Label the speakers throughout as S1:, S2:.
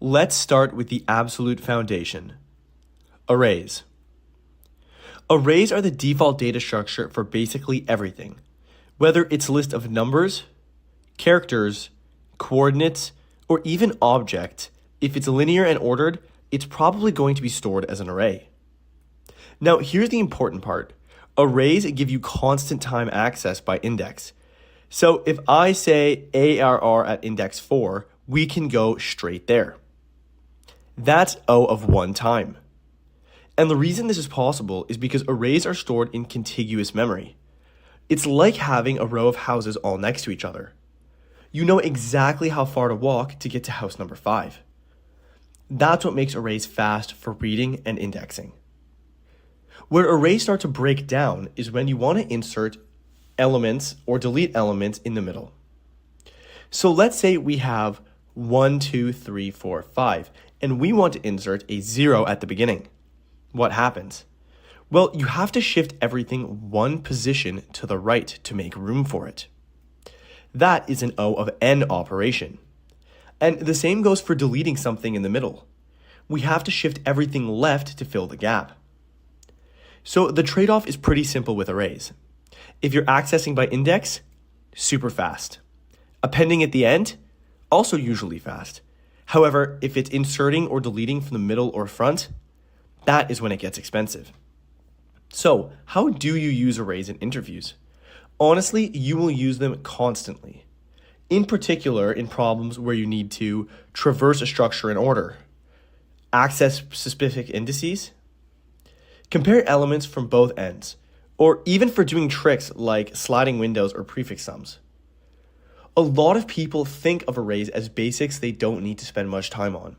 S1: Let's start with the absolute foundation. Arrays. Arrays are the default data structure for basically everything, whether it's a list of numbers, characters, coordinates, or even object. If it's linear and ordered, it's probably going to be stored as an array. Now, here's the important part. Arrays give you constant time access by index. So if I say ARR at index 4, we can go straight there. That's O of one time. And the reason this is possible is because arrays are stored in contiguous memory. It's like having a row of houses all next to each other. You know exactly how far to walk to get to house number 5. That's what makes arrays fast for reading and indexing. Where arrays start to break down is when you want to insert elements or delete elements in the middle. So let's say we have 1, 2, 3, 4, 5, and we want to insert a 0 at the beginning. What happens? Well, you have to shift everything one position to the right to make room for it. That is an O of n operation. And the same goes for deleting something in the middle. We have to shift everything left to fill the gap. So the trade-off is pretty simple with arrays. If you're accessing by index, super fast. Appending at the end, also usually fast. However, if it's inserting or deleting from the middle or front, that is when it gets expensive. So, how do you use arrays in interviews? Honestly, you will use them constantly. In particular, in problems where you need to traverse a structure in order, access specific indices, compare elements from both ends, or even for doing tricks like sliding windows or prefix sums. A lot of people think of arrays as basics they don't need to spend much time on.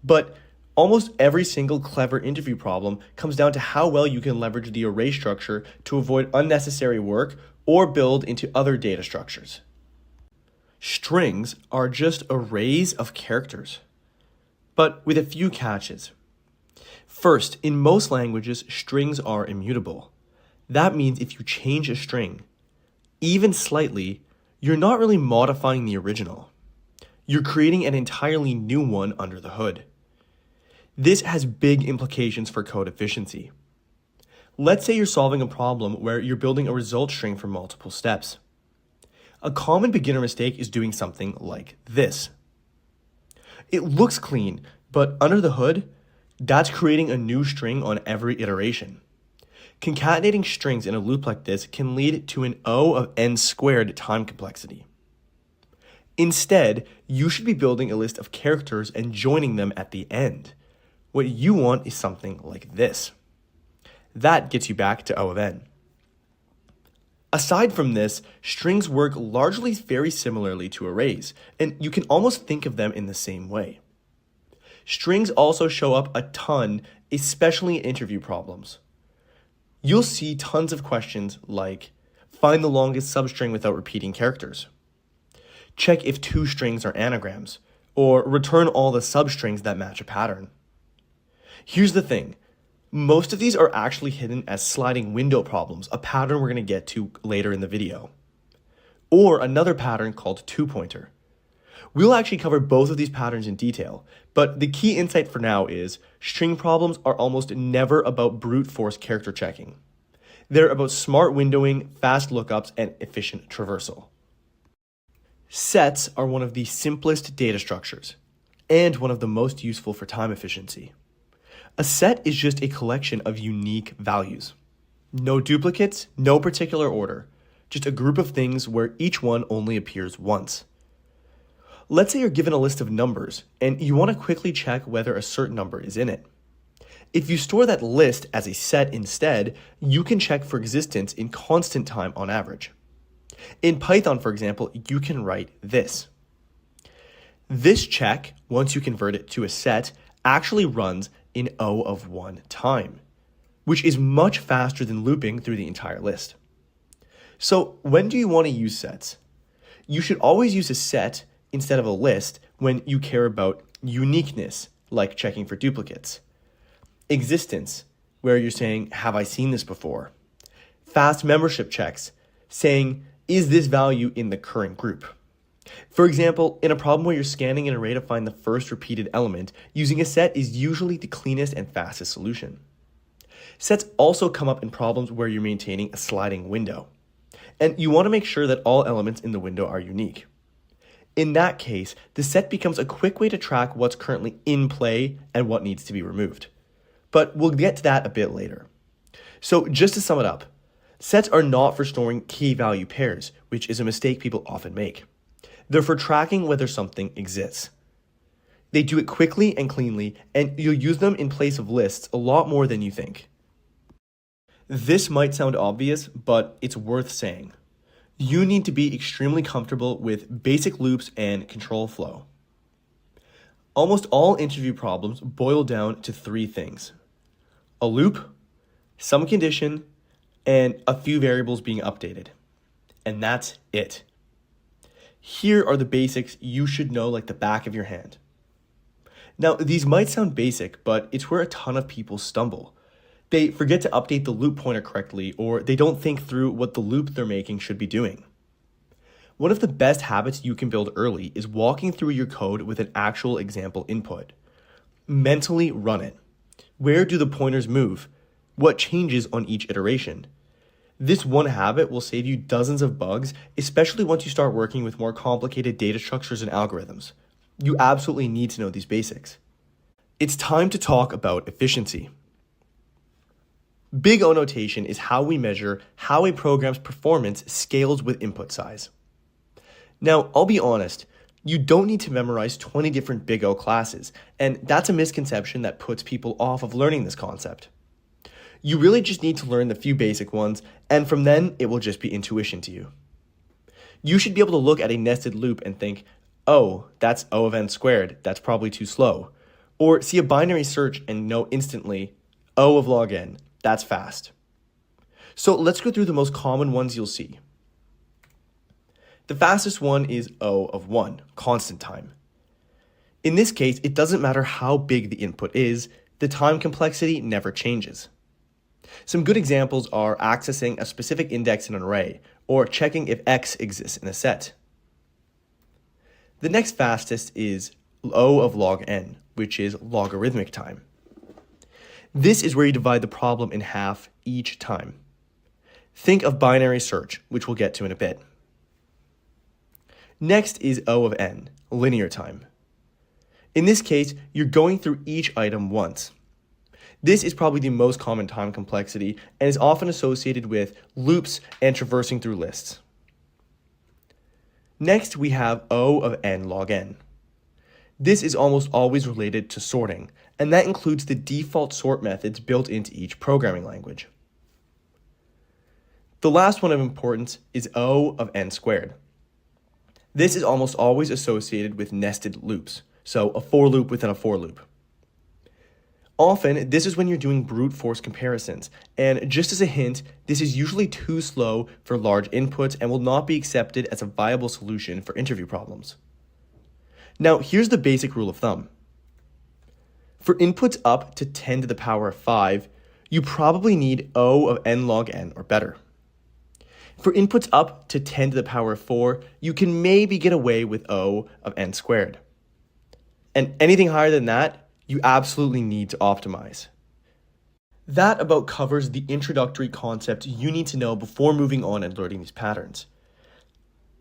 S1: But almost every single clever interview problem comes down to how well you can leverage the array structure to avoid unnecessary work or build into other data structures. Strings are just arrays of characters, but with a few catches. First, in most languages, strings are immutable. That means if you change a string, even slightly, you're not really modifying the original. You're creating an entirely new one under the hood. This has big implications for code efficiency. Let's say you're solving a problem where you're building a result string for multiple steps. A common beginner mistake is doing something like this. It looks clean, but under the hood, that's creating a new string on every iteration. Concatenating strings in a loop like this can lead to an O of n squared time complexity. Instead, you should be building a list of characters and joining them at the end. What you want is something like this. That gets you back to O of n. Aside from this, strings work largely very similarly to arrays, and you can almost think of them in the same way. Strings also show up a ton, especially in interview problems. You'll see tons of questions like, find the longest substring without repeating characters. Check if two strings are anagrams, or return all the substrings that match a pattern. Here's the thing. Most of these are actually hidden as sliding window problems, a pattern we're going to get to later in the video. Or another pattern called two-pointer. We'll actually cover both of these patterns in detail, but the key insight for now is string problems are almost never about brute force character checking. They're about smart windowing, fast lookups, and efficient traversal. Sets are one of the simplest data structures, and one of the most useful for time efficiency. A set is just a collection of unique values. No duplicates, no particular order, just a group of things where each one only appears once. Let's say you're given a list of numbers, and you want to quickly check whether a certain number is in it. If you store that list as a set instead, you can check for existence in constant time on average. In Python, for example, you can write this. This check, once you convert it to a set, actually runs in O of one time, which is much faster than looping through the entire list. So when do you want to use sets? You should always use a set instead of a list when you care about uniqueness, like checking for duplicates. Existence, where you're saying, have I seen this before? Fast membership checks, saying, is this value in the current group? For example, in a problem where you're scanning an array to find the first repeated element, using a set is usually the cleanest and fastest solution. Sets also come up in problems where you're maintaining a sliding window, and you want to make sure that all elements in the window are unique. In that case, the set becomes a quick way to track what's currently in play and what needs to be removed. But we'll get to that a bit later. So just to sum it up, sets are not for storing key value pairs, which is a mistake people often make. They're for tracking whether something exists. They do it quickly and cleanly, and you'll use them in place of lists a lot more than you think. This might sound obvious, but it's worth saying. You need to be extremely comfortable with basic loops and control flow. Almost all interview problems boil down to three things: a loop, some condition, and a few variables being updated. And that's it. Here are the basics you should know like the back of your hand. Now, these might sound basic, but it's where a ton of people stumble. They forget to update the loop pointer correctly, or they don't think through what the loop they're making should be doing. One of the best habits you can build early is walking through your code with an actual example input. Mentally run it. Where do the pointers move? What changes on each iteration? This one habit will save you dozens of bugs, especially once you start working with more complicated data structures and algorithms. You absolutely need to know these basics. It's time to talk about efficiency. Big O notation is how we measure how a program's performance scales with input size. Now, I'll be honest, you don't need to memorize 20 different Big O classes, and that's a misconception that puts people off of learning this concept. You really just need to learn the few basic ones, and from then, it will just be intuition to you. You should be able to look at a nested loop and think, oh, that's O of n squared, that's probably too slow. Or see a binary search and know instantly, O of log n, that's fast. So let's go through the most common ones you'll see. The fastest one is O of 1, constant time. In this case, it doesn't matter how big the input is, the time complexity never changes. Some good examples are accessing a specific index in an array, or checking if X exists in a set. The next fastest is O of log n, which is logarithmic time. This is where you divide the problem in half each time. Think of binary search, which we'll get to in a bit. Next is O of n, linear time. In this case, you're going through each item once. This is probably the most common time complexity and is often associated with loops and traversing through lists. Next, we have O of n log n. This is almost always related to sorting, and that includes the default sort methods built into each programming language. The last one of importance is O of n squared. This is almost always associated with nested loops, so a for loop within a for loop. Often, this is when you're doing brute force comparisons, and just as a hint, this is usually too slow for large inputs and will not be accepted as a viable solution for interview problems. Now, here's the basic rule of thumb. For inputs up to 10 to the power of 5, you probably need O of n log n or better. For inputs up to 10 to the power of 4, you can maybe get away with O of n squared. And anything higher than that, you absolutely need to optimize. That about covers the introductory concept you need to know before moving on and learning these patterns.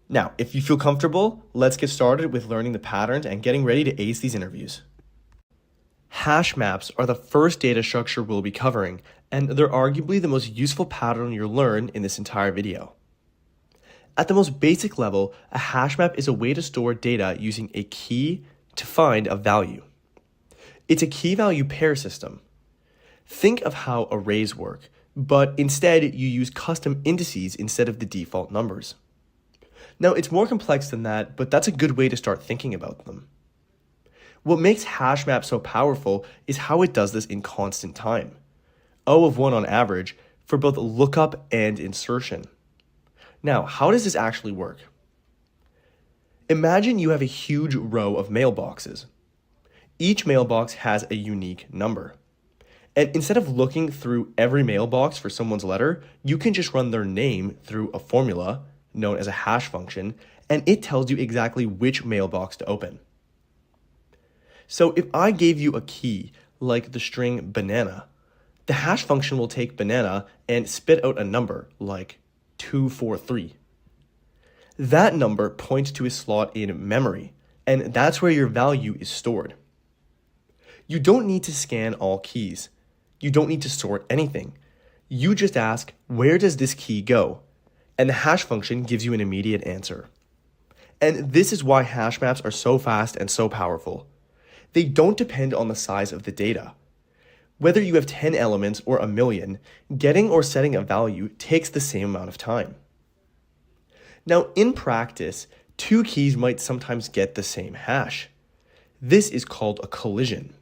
S1: Now, if you feel comfortable, let's get started with learning the patterns and getting ready to ace these interviews. Hash maps are the first data structure we'll be covering, and they're arguably the most useful pattern you'll learn in this entire video. At the most basic level, a hash map is a way to store data using a key to find a value. It's a key value pair system. Think of how arrays work, but instead you use custom indices instead of the default numbers. Now, it's more complex than that, but that's a good way to start thinking about them. What makes hash maps so powerful is how it does this in constant time. O of 1 on average for both lookup and insertion. Now, how does this actually work? Imagine you have a huge row of mailboxes. Each mailbox has a unique number. And instead of looking through every mailbox for someone's letter, you can just run their name through a formula known as a hash function and it tells you exactly which mailbox to open. So if I gave you a key, like the string banana, the hash function will take banana and spit out a number, like 243. That number points to a slot in memory, and that's where your value is stored. You don't need to scan all keys. You don't need to sort anything. You just ask, where does this key go? And the hash function gives you an immediate answer. And this is why hash maps are so fast and so powerful. They don't depend on the size of the data. Whether you have 10 elements or a million, getting or setting a value takes the same amount of time. Now, in practice, two keys might sometimes get the same hash. This is called a collision.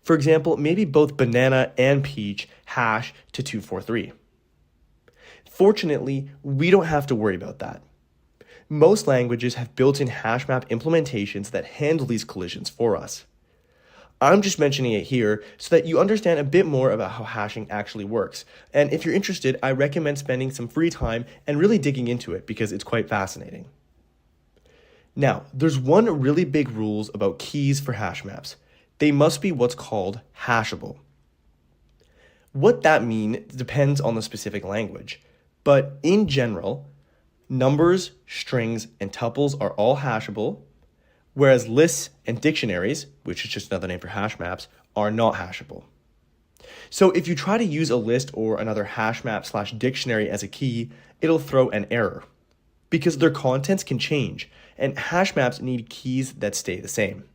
S1: For example, maybe both banana and peach hash to 243. Fortunately, we don't have to worry about that. Most languages have built-in hash map implementations that handle these collisions for us. I'm just mentioning it here so that you understand a bit more about how hashing actually works. And if you're interested, I recommend spending some free time and really digging into it because it's quite fascinating. Now, there's one really big rule about keys for hash maps. They must be what's called hashable. What that means depends on the specific language, but in general, numbers, strings, and tuples are all hashable, whereas lists and dictionaries, which is just another name for hash maps, are not hashable. So if you try to use a list or another hash map/dictionary as a key, it'll throw an error because their contents can change, and hash maps need keys that stay the same.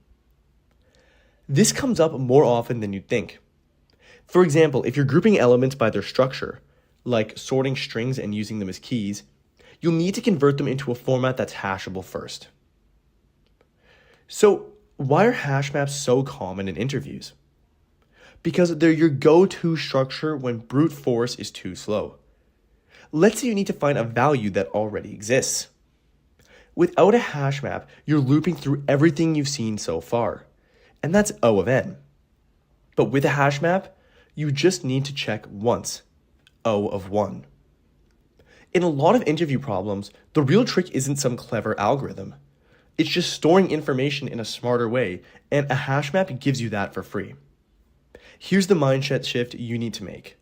S1: This comes up more often than you'd think. For example, if you're grouping elements by their structure, like sorting strings and using them as keys, you'll need to convert them into a format that's hashable first. So why are hash maps so common in interviews? Because they're your go-to structure when brute force is too slow. Let's say you need to find a value that already exists. Without a hash map, you're looping through everything you've seen so far, and that's O of n. But with a hash map, you just need to check once, O of 1. In a lot of interview problems, the real trick isn't some clever algorithm. It's just storing information in a smarter way, and a hash map gives you that for free. Here's the mindset shift you need to make.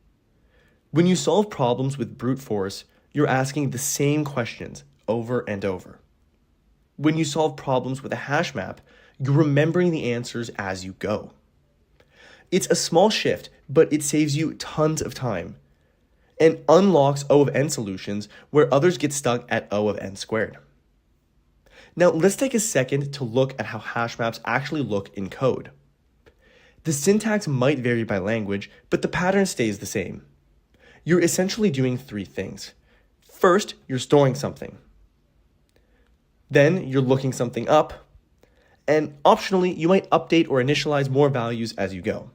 S1: When you solve problems with brute force, you're asking the same questions over and over. When you solve problems with a hash map, you're remembering the answers as you go. It's a small shift, but it saves you tons of time and unlocks O of n solutions where others get stuck at O of n squared. Now let's take a second to look at how hash maps actually look in code. The syntax might vary by language, but the pattern stays the same. You're essentially doing three things. First, you're storing something. Then you're looking something up. And optionally, you might update or initialize more values as you go.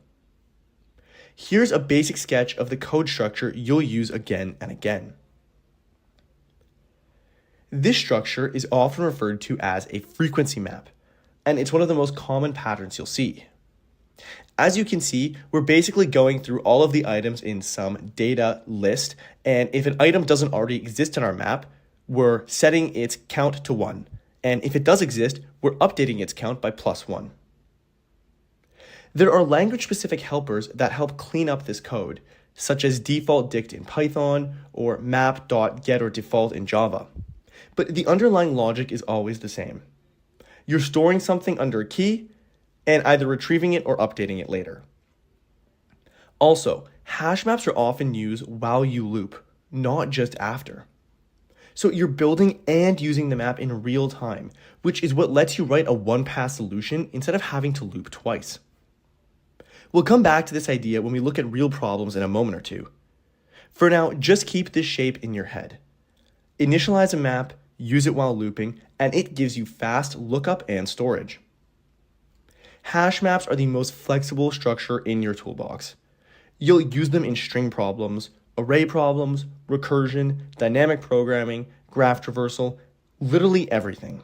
S1: Here's a basic sketch of the code structure you'll use again and again. This structure is often referred to as a frequency map, and it's one of the most common patterns you'll see. As you can see, we're basically going through all of the items in some data list, and if an item doesn't already exist in our map, we're setting its count to 1. And if it does exist, we're updating its count by +1. There are language-specific helpers that help clean up this code, such as default dict in Python or map.getOrDefault in Java. But the underlying logic is always the same. You're storing something under a key and either retrieving it or updating it later. Also, hash maps are often used while you loop, not just after. So you're building and using the map in real time, which is what lets you write a one-pass solution instead of having to loop twice. We'll come back to this idea when we look at real problems in a moment or two. For now, just keep this shape in your head. Initialize a map, use it while looping, and it gives you fast lookup and storage. Hash maps are the most flexible structure in your toolbox. You'll use them in string problems, array problems, recursion, dynamic programming, graph traversal, literally everything.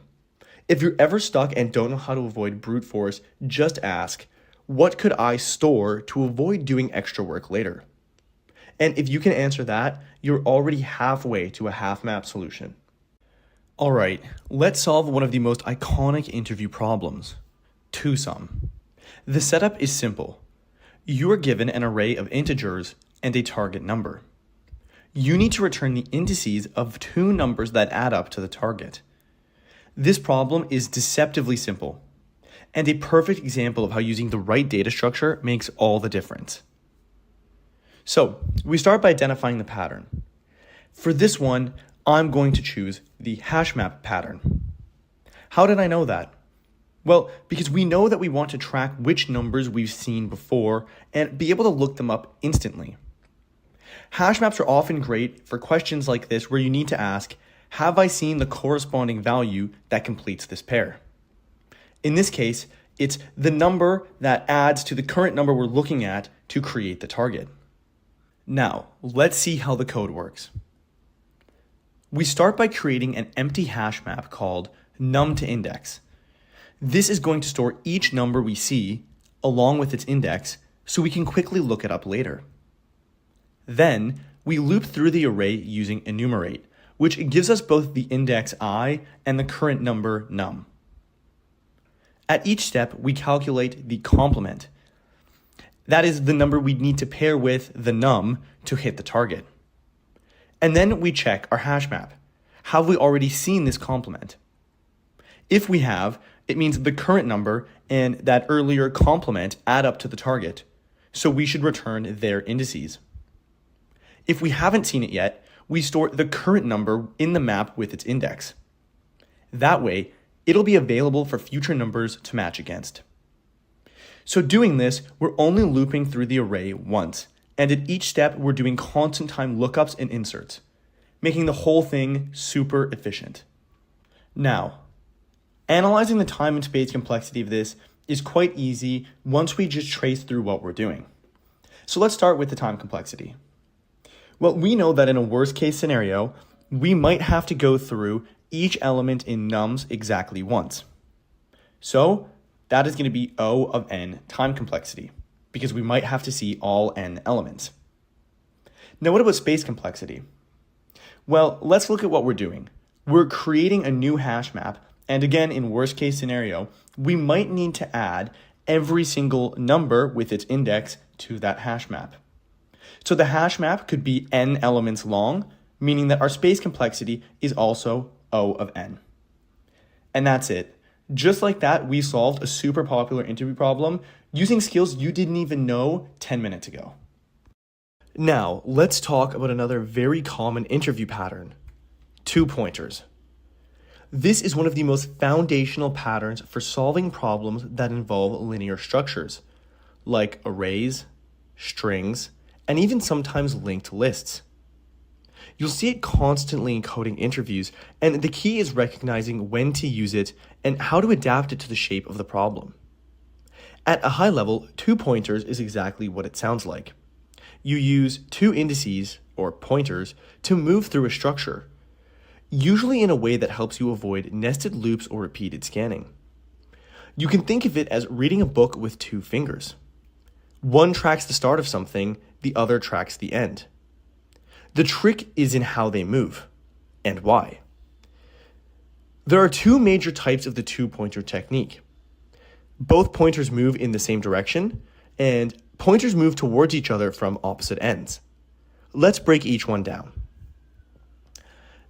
S1: If you're ever stuck and don't know how to avoid brute force, just ask, what could I store to avoid doing extra work later? And if you can answer that, you're already halfway to a half map solution. All right, let's solve one of the most iconic interview problems, two-sum. The setup is simple. You are given an array of integers and a target number. You need to return the indices of two numbers that add up to the target. This problem is deceptively simple, and a perfect example of how using the right data structure makes all the difference. So, we start by identifying the pattern. For this one, I'm going to choose the hashmap pattern. How did I know that? Well, because we know that we want to track which numbers we've seen before and be able to look them up instantly. Hashmaps are often great for questions like this where you need to ask, have I seen the corresponding value that completes this pair? In this case, it's the number that adds to the current number we're looking at to create the target. Now, let's see how the code works. We start by creating an empty hash map called num2index. This is going to store each number we see along with its index so we can quickly look it up later. Then we loop through the array using enumerate, which gives us both the index I and the current number num. At each step, we calculate the complement. That is the number we'd need to pair with the num to hit the target. And then we check our hash map. Have we already seen this complement? If we have, it means the current number and that earlier complement add up to the target, so we should return their indices. If we haven't seen it yet, we store the current number in the map with its index. That way, it'll be available for future numbers to match against. So doing this, we're only looping through the array once, and at each step, we're doing constant time lookups and inserts, making the whole thing super efficient. Now, analyzing the time and space complexity of this is quite easy once we just trace through what we're doing. So let's start with the time complexity. Well, we know that in a worst case scenario, we might have to go through each element in nums exactly once. So that is going to be O of n time complexity, because we might have to see all n elements. Now, what about space complexity? Well, let's look at what we're doing. We're creating a new hash map, and again, in worst case scenario, we might need to add every single number with its index to that hash map. So the hash map could be n elements long, meaning that our space complexity is also O of n. And that's it. Just like that, we solved a super popular interview problem using skills you didn't even know 10 minutes ago. Now, let's talk about another very common interview pattern, two pointers. This is one of the most foundational patterns for solving problems that involve linear structures, like arrays, strings, and even sometimes linked lists. You'll see it constantly in coding interviews, and the key is recognizing when to use it and how to adapt it to the shape of the problem. At a high level, two pointers is exactly what it sounds like. You use two indices, or pointers, to move through a structure, usually in a way that helps you avoid nested loops or repeated scanning. You can think of it as reading a book with two fingers. One tracks the start of something, the other tracks the end. The trick is in how they move, and why. There are two major types of the two-pointer technique. Both pointers move in the same direction, and pointers move towards each other from opposite ends. Let's break each one down.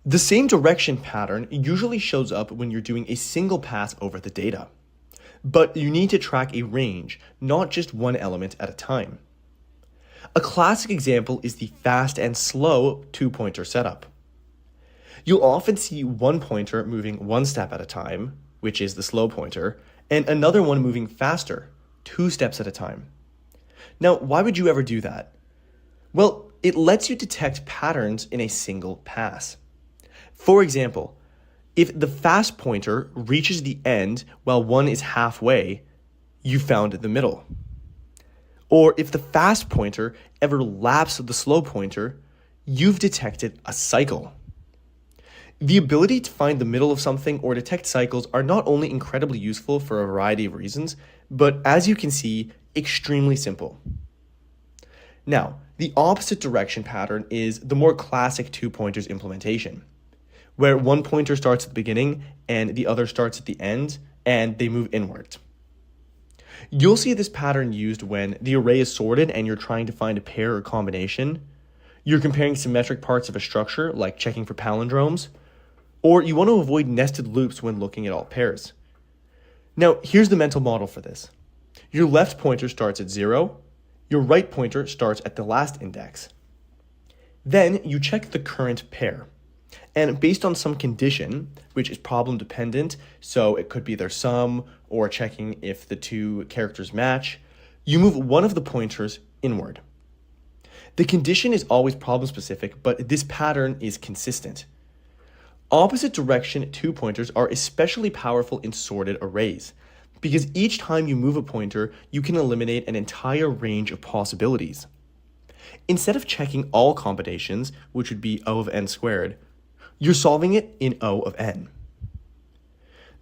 S1: The same direction pattern usually shows up when you're doing a single pass over the data, but you need to track a range, not just one element at a time. A classic example is the fast and slow two-pointer setup. You'll often see one pointer moving one step at a time, which is the slow pointer, and another one moving faster, two steps at a time. Now, why would you ever do that? Well, it lets you detect patterns in a single pass. For example, if the fast pointer reaches the end while one is halfway, you found the middle. Or if the fast pointer ever laps the slow pointer, you've detected a cycle. The ability to find the middle of something or detect cycles are not only incredibly useful for a variety of reasons, but as you can see, extremely simple. Now, the opposite direction pattern is the more classic two-pointers implementation. where one pointer starts at the beginning and the other starts at the end, and they move inward. You'll see this pattern used when the array is sorted and you're trying to find a pair or combination. You're comparing symmetric parts of a structure, like checking for palindromes, or you want to avoid nested loops when looking at all pairs. Now, here's the mental model for this. Your left pointer starts at 0, your right pointer starts at the last index. Then you check the current pair. And based on some condition, which is problem dependent, so it could be their sum or checking if the two characters match, you move one of the pointers inward. The condition is always problem specific, but this pattern is consistent. Opposite direction two pointers are especially powerful in sorted arrays, because each time you move a pointer, you can eliminate an entire range of possibilities. Instead of checking all combinations, which would be O of n squared, you're solving it in O of n.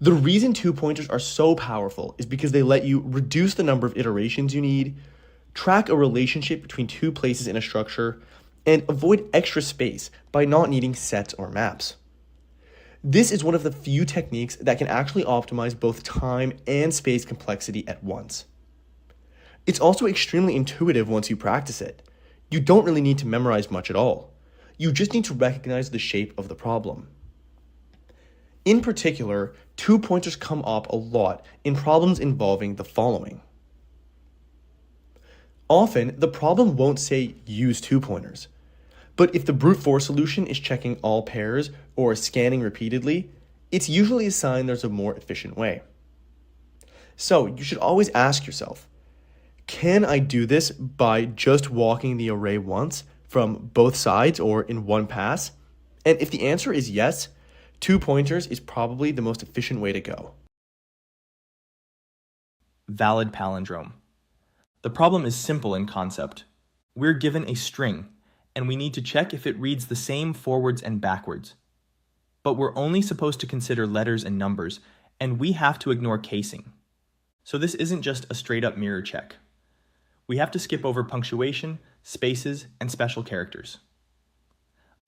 S1: The reason two pointers are so powerful is because they let you reduce the number of iterations you need, track a relationship between two places in a structure, and avoid extra space by not needing sets or maps. This is one of the few techniques that can actually optimize both time and space complexity at once. It's also extremely intuitive once you practice it. You don't really need to memorize much at all. You just need to recognize the shape of the problem. In particular, two pointers come up a lot in problems involving the following. Often, the problem won't say use two pointers, but if the brute force solution is checking all pairs or scanning repeatedly, it's usually a sign there's a more efficient way. So you should always ask yourself, can I do this by just walking the array once from both sides or in one pass? And if the answer is yes, two pointers is probably the most efficient way to go.
S2: Valid palindrome. The problem is simple in concept. We're given a string, and we need to check if it reads the same forwards and backwards. But we're only supposed to consider letters and numbers, and we have to ignore casing. So this isn't just a straight-up mirror check. We have to skip over punctuation, spaces, and special characters.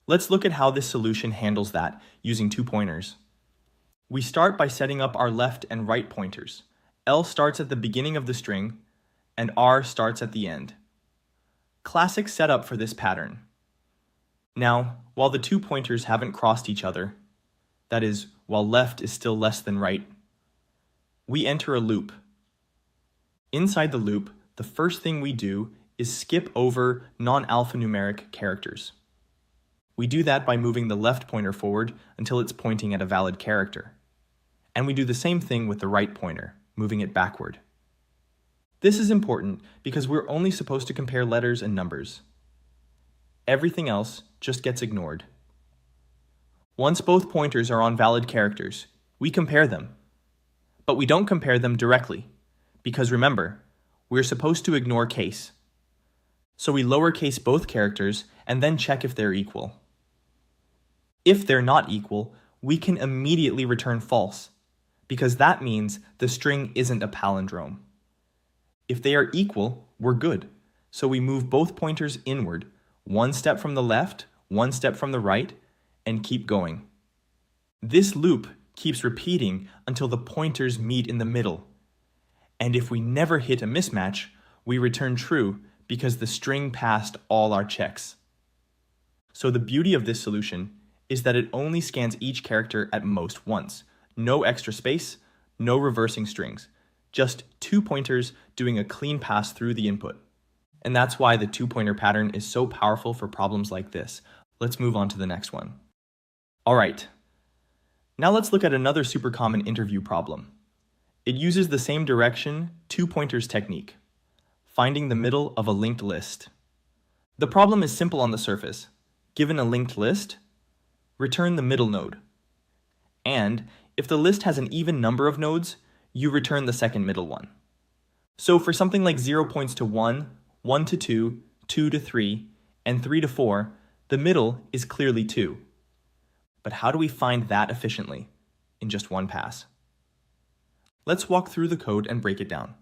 S2: Let's look at how this solution handles that using two pointers. We start by setting up our left and right pointers. L starts at the beginning of the string, and R starts at the end. Classic setup for this pattern. Now, while the two pointers haven't crossed each other, that is, while left is still less than right, we enter a loop. Inside the loop, the first thing we do is skip over non-alphanumeric characters. We do that by moving the left pointer forward until it's pointing at a valid character. And we do the same thing with the right pointer, moving it backward. This is important because we're only supposed to compare letters and numbers. Everything else just gets ignored. Once both pointers are on valid characters, we compare them. But we don't compare them directly, because remember, we're supposed to ignore case. So we lowercase both characters and then check if they're equal. If they're not equal, we can immediately return false, because that means the string isn't a palindrome. If they are equal, we're good. So we move both pointers inward, one step from the left, one step from the right, and keep going. This loop keeps repeating until the pointers meet in the middle. And if we never hit a mismatch, we return true because the string passed all our checks. So the beauty of this solution is that it only scans each character at most once. No extra space, no reversing strings. Just two pointers doing a clean pass through the input. And that's why the two-pointer pattern is so powerful for problems like this. Let's move on to the next one. All right, now let's look at another super common interview problem. It uses the same direction, two pointers technique, finding the middle of a linked list. The problem is simple on the surface. Given a linked list, return the middle node. And if the list has an even number of nodes, you return the second middle one. So for something like 0 points to 1, 1 to 2, 2 to 3, and 3 to 4, the middle is clearly 2. But how do we find that efficiently in just one pass? Let's walk through the code and break it down.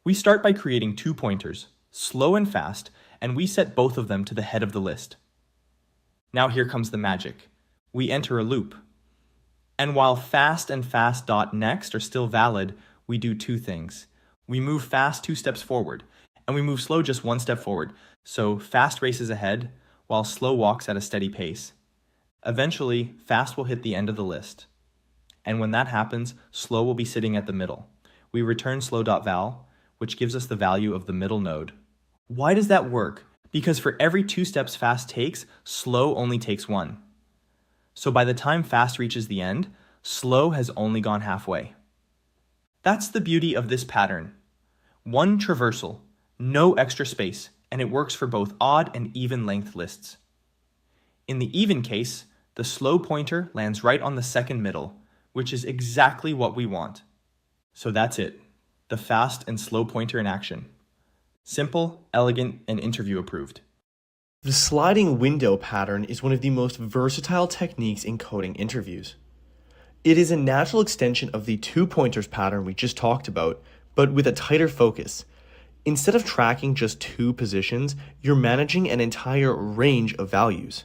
S2: We start by creating two pointers, slow and fast, and we set both of them to the head of the list. Now here comes the magic. we enter a loop. And while fast and fast.next are still valid, we do two things. We move fast 2 steps forward, and we move slow just 1 step forward. So fast races ahead, while slow walks at a steady pace. Eventually, fast will hit the end of the list. And when that happens, slow will be sitting at the middle. We return slow.val, which gives us the value of the middle node. Why does that work? Because for every 2 steps fast takes, slow only takes 1. So by the time fast reaches the end, slow has only gone halfway. That's the beauty of this pattern. One traversal, no extra space, and it works for both odd and even length lists. In the even case, the slow pointer lands right on the second middle, which is exactly what we want. So that's it, the fast and slow pointer in action. Simple, elegant, and interview approved.
S1: The sliding window pattern is one of the most versatile techniques in coding interviews. It is a natural extension of the 2 pointers pattern we just talked about, but with a tighter focus. Instead of tracking just 2 positions, you're managing an entire range of values.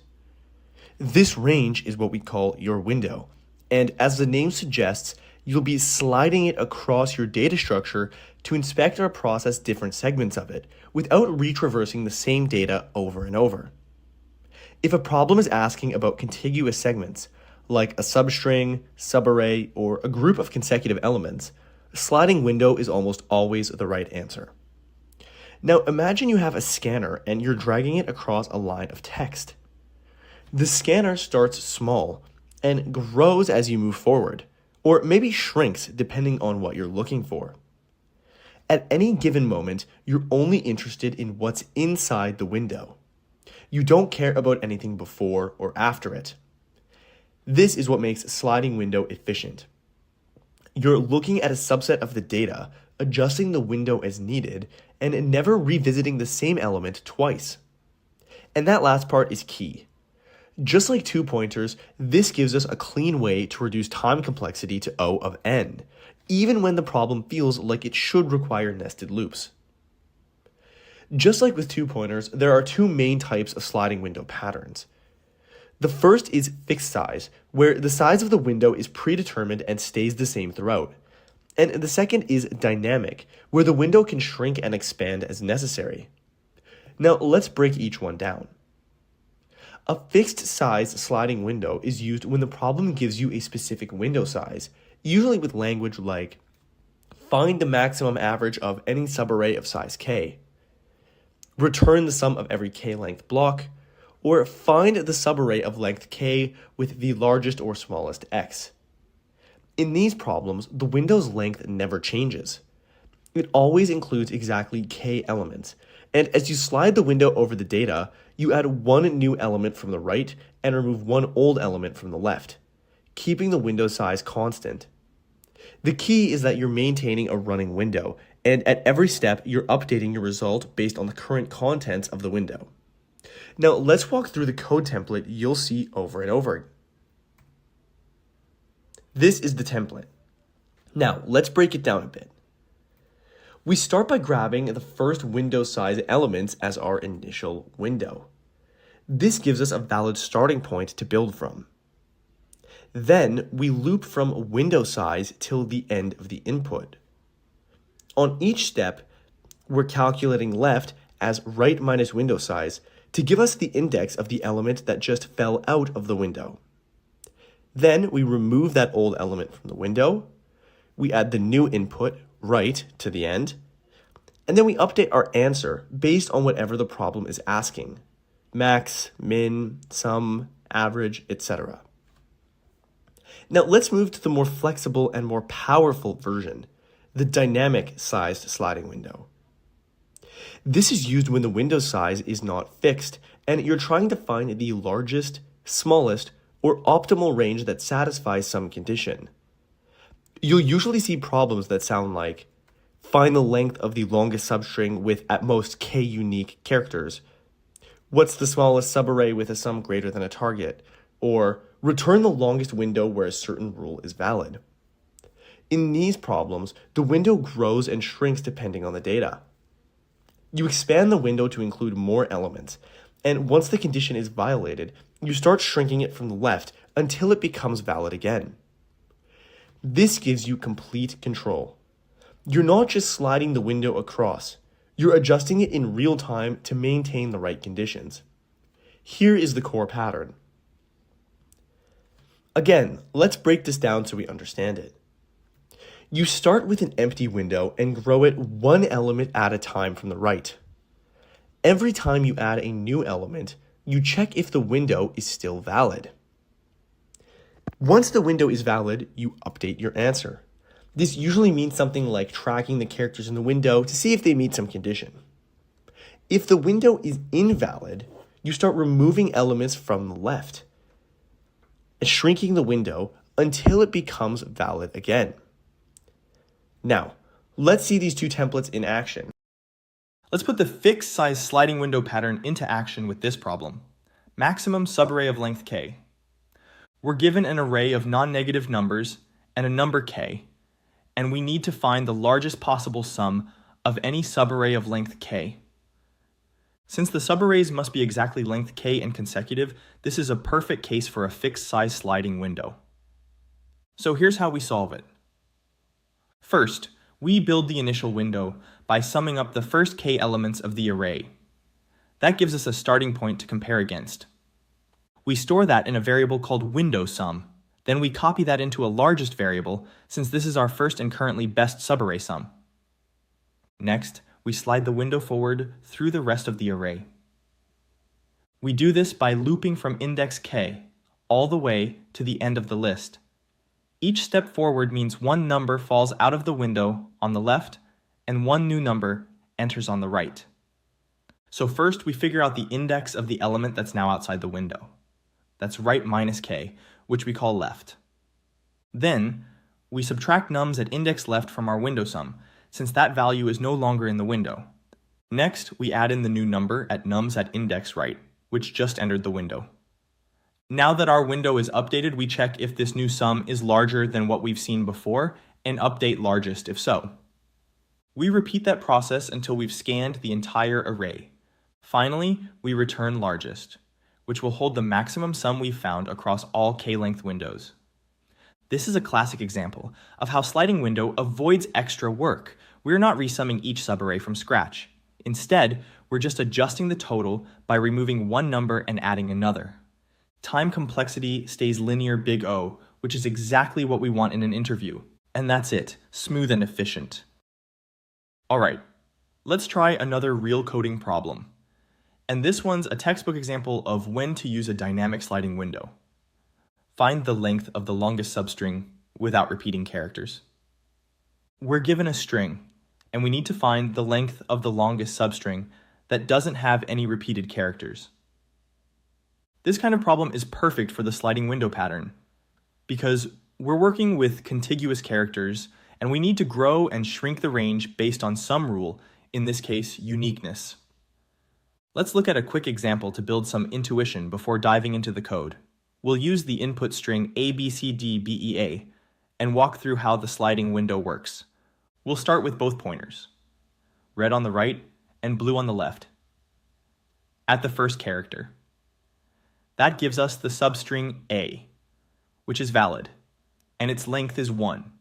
S1: This range is what we call your window, and as the name suggests, you'll be sliding it across your data structure to inspect or process different segments of it, without retraversing the same data over and over. If a problem is asking about contiguous segments, like a substring, subarray, or a group of consecutive elements, a sliding window is almost always the right answer. Now imagine you have a scanner and you're dragging it across a line of text. The scanner starts small and grows as you move forward, or maybe shrinks depending on what you're looking for. At any given moment, you're only interested in what's inside the window. You don't care about anything before or after it. This is what makes sliding window efficient. You're looking at a subset of the data, adjusting the window as needed, and never revisiting the same element twice. And that last part is key. Just like 2 pointers, this gives us a clean way to reduce time complexity to O of n, even when the problem feels like it should require nested loops. Just like with 2 pointers, there are 2 main types of sliding window patterns. The first is fixed size, where the size of the window is predetermined and stays the same throughout. And the second is dynamic, where the window can shrink and expand as necessary. Now let's break each one down. A fixed size sliding window is used when the problem gives you a specific window size, usually with language like, find the maximum average of any subarray of size k, return the sum of every k-length block, or find the subarray of length k with the largest or smallest x. In these problems, the window's length never changes. It always includes exactly k elements, and as you slide the window over the data, you add 1 new element from the right and remove 1 old element from the left, keeping the window size constant. The key is that you're maintaining a running window, and at every step, you're updating your result based on the current contents of the window. Now, let's walk through the code template you'll see over and over. This is the template. Now, let's break it down a bit. We start by grabbing the first window size elements as our initial window. This gives us a valid starting point to build from. Then we loop from window size till the end of the input. On each step, we're calculating left as right minus window size to give us the index of the element that just fell out of the window. Then we remove that old element from the window, we add the new input, right, to the end, and then we update our answer based on whatever the problem is asking, max, min, sum, average, etc. Now let's move to the more flexible and more powerful version, the dynamic sized sliding window. This is used when the window size is not fixed and you're trying to find the largest, smallest, or optimal range that satisfies some condition. You'll usually see problems that sound like, find the length of the longest substring with at most k unique characters. What's the smallest subarray with a sum greater than a target? Or return the longest window where a certain rule is valid. In these problems, the window grows and shrinks depending on the data. You expand the window to include more elements, and once the condition is violated, you start shrinking it from the left until it becomes valid again. This gives you complete control. You're not just sliding the window across, you're adjusting it in real time to maintain the right conditions. Here is the core pattern. Again, let's break this down so we understand it. You start with an empty window and grow it one element at a time from the right. Every time you add a new element, you check if the window is still valid. Once the window is valid, you update your answer. This usually means something like tracking the characters in the window to see if they meet some condition. If the window is invalid, you start removing elements from the left and shrinking the window until it becomes valid again. Now, let's see these two templates in action.
S2: Let's put the fixed size sliding window pattern into action with this problem. Maximum subarray of length k. We're given an array of non-negative numbers and a number k, and we need to find the largest possible sum of any subarray of length k. Since the subarrays must be exactly length k and consecutive, this is a perfect case for a fixed size sliding window. So here's how we solve it. First, we build the initial window by summing up the first k elements of the array. That gives us a starting point to compare against. We store that in a variable called windowSum. Then we copy that into a largest variable, since this is our first and currently best subarray sum. Next, we slide the window forward through the rest of the array. We do this by looping from index k all the way to the end of the list. Each step forward means one number falls out of the window on the left and one new number enters on the right. So first we figure out the index of the element that's now outside the window. That's right minus k, which we call left. Then we subtract nums at index left from our window sum, since that value is no longer in the window. Next, we add in the new number at nums at index right, which just entered the window. Now that our window is updated, we check if this new sum is larger than what we've seen before and update largest if so. We repeat that process until we've scanned the entire array. Finally, we return largest, which will hold the maximum sum we've found across all k-length windows. This is a classic example of how sliding window avoids extra work. We're not resumming each subarray from scratch. Instead, we're just adjusting the total by removing one number and adding another. Time complexity stays linear big O, which is exactly what we want in an interview. And that's it, smooth and efficient. All right, let's try another real coding problem. And this one's a textbook example of when to use a dynamic sliding window. Find the length of the longest substring without repeating characters. We're given a string, and we need to find the length of the longest substring that doesn't have any repeated characters. This kind of problem is perfect for the sliding window pattern, because we're working with contiguous characters, and we need to grow and shrink the range based on some rule, in this case, uniqueness. Let's look at a quick example to build some intuition before diving into the code. We'll use the input string ABCDBEA and walk through how the sliding window works. We'll start with both pointers, red on the right and blue on the left, at the first character. That gives us the substring A, which is valid, and its length is 1.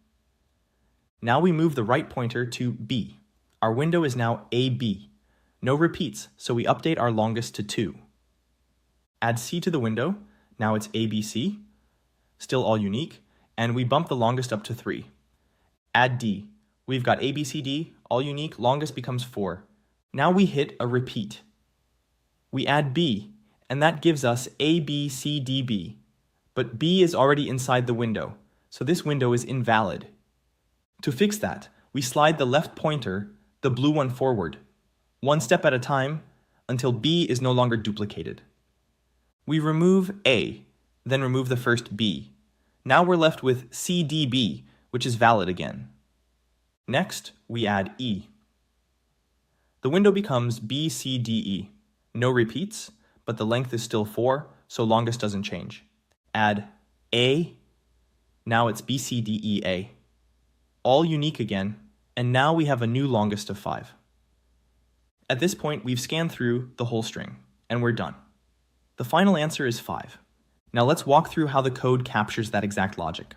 S2: Now we move the right pointer to B. Our window is now AB. No repeats, so we update our longest to 2. Add C to the window, now it's ABC, still all unique, and we bump the longest up to 3. Add D. We've got ABCD, all unique, longest becomes 4. Now we hit a repeat. We add B, and that gives us ABCDB, but B is already inside the window, so this window is invalid. To fix that, we slide the left pointer, the blue one, forward, one step at a time, until B is no longer duplicated. We remove A, then remove the first B. Now we're left with CDB, which is valid again. Next, we add E. The window becomes BCDE. No repeats, but the length is still 4, so longest doesn't change. Add A, now it's BCDEA. All unique again, and now we have a new longest of 5. At this point, we've scanned through the whole string, and we're done. The final answer is 5. Now let's walk through how the code captures that exact logic.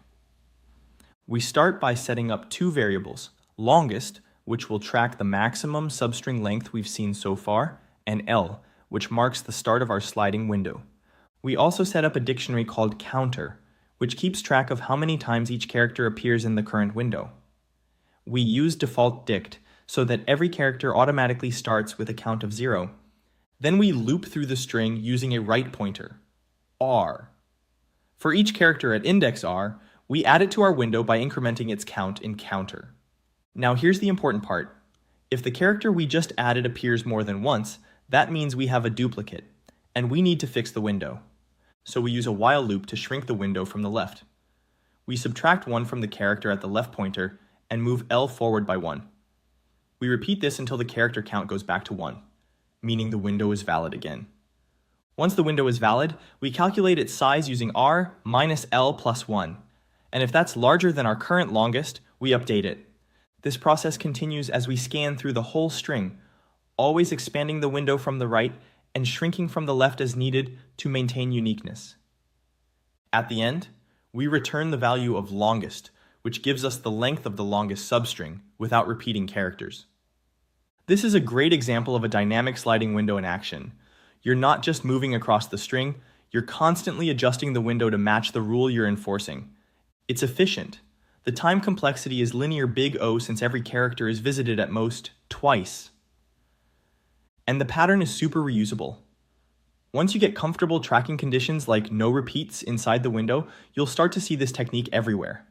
S2: We start by setting up two variables, longest, which will track the maximum substring length we've seen so far, and L, which marks the start of our sliding window. We also set up a dictionary called counter, which keeps track of how many times each character appears in the current window. We use default dict so that every character automatically starts with a count of 0. Then we loop through the string using a right pointer, R. For each character at index R, we add it to our window by incrementing its count in counter. Now here's the important part. If the character we just added appears more than once, that means we have a duplicate, and we need to fix the window. So we use a while loop to shrink the window from the left. We subtract 1 from the character at the left pointer and move L forward by 1. We repeat this until the character count goes back to 1, meaning the window is valid again. Once the window is valid, we calculate its size using R minus L plus 1. And if that's larger than our current longest, we update it. This process continues as we scan through the whole string, always expanding the window from the right and shrinking from the left as needed to maintain uniqueness. At the end, we return the value of longest, which gives us the length of the longest substring without repeating characters. This is a great example of a dynamic sliding window in action. You're not just moving across the string, you're constantly adjusting the window to match the rule you're enforcing. It's efficient. The time complexity is linear big O since every character is visited at most twice. And the pattern is super reusable. Once you get comfortable tracking conditions like no repeats inside the window, you'll start to see this technique everywhere.